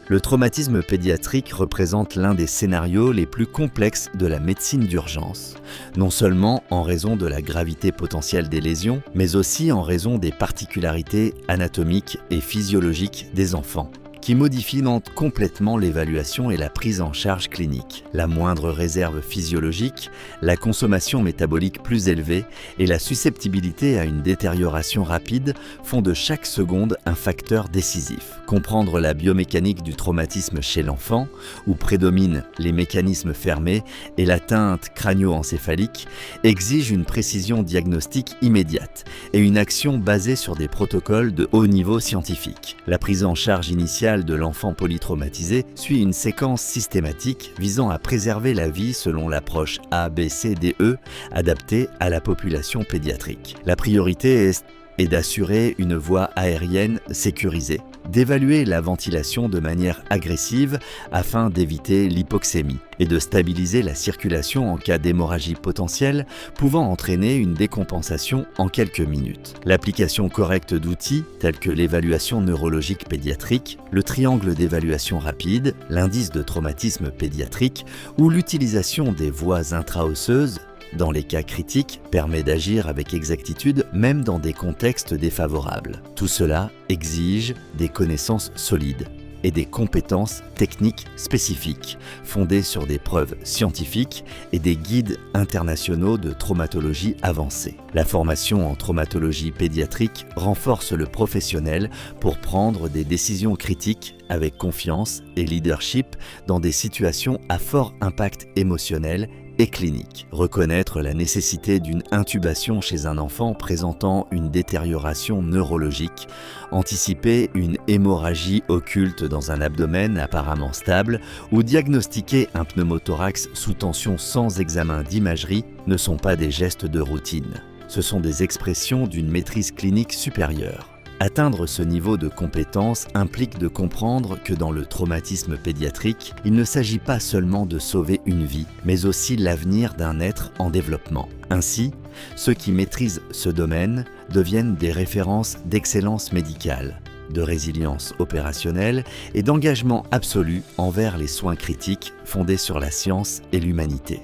Le traumatisme pédiatrique représente l'un des scénarios les plus complexes de la médecine d'urgence, non seulement en raison de la gravité potentielle des lésions, mais aussi en raison des particularités anatomiques et physiologiques des enfants, qui modifient complètement l'évaluation et la prise en charge clinique. La moindre réserve physiologique, la consommation métabolique plus élevée et la susceptibilité à une détérioration rapide font de chaque seconde un facteur décisif. Comprendre la biomécanique du traumatisme chez l'enfant, où prédominent les mécanismes fermés et l'atteinte crânio-encéphalique, exige une précision diagnostique immédiate et une action basée sur des protocoles de haut niveau scientifique. La prise en charge initiale de l'enfant polytraumatisé suit une séquence systématique visant à préserver la vie selon l'approche ABCDE adaptée à la population pédiatrique. La priorité est d'assurer une voie aérienne sécurisée, d'évaluer la ventilation de manière agressive afin d'éviter l'hypoxémie et de stabiliser la circulation en cas d'hémorragie potentielle pouvant entraîner une décompensation en quelques minutes. L'application correcte d'outils tels que l'évaluation neurologique pédiatrique, le triangle d'évaluation rapide, l'indice de traumatisme pédiatrique ou l'utilisation des voies intra-osseuses dans les cas critiques, permet d'agir avec exactitude même dans des contextes défavorables. Tout cela exige des connaissances solides et des compétences techniques spécifiques, fondées sur des preuves scientifiques et des guides internationaux de traumatologie avancée. La formation en traumatologie pédiatrique renforce le professionnel pour prendre des décisions critiques avec confiance et leadership dans des situations à fort impact émotionnel et clinique. Reconnaître la nécessité d'une intubation chez un enfant présentant une détérioration neurologique, anticiper une hémorragie occulte dans un abdomen apparemment stable ou diagnostiquer un pneumothorax sous tension sans examen d'imagerie ne sont pas des gestes de routine. Ce sont des expressions d'une maîtrise clinique supérieure. Atteindre ce niveau de compétence implique de comprendre que dans le traumatisme pédiatrique, il ne s'agit pas seulement de sauver une vie, mais aussi l'avenir d'un être en développement. Ainsi, ceux qui maîtrisent ce domaine deviennent des références d'excellence médicale, de résilience opérationnelle et d'engagement absolu envers les soins critiques fondés sur la science et l'humanité.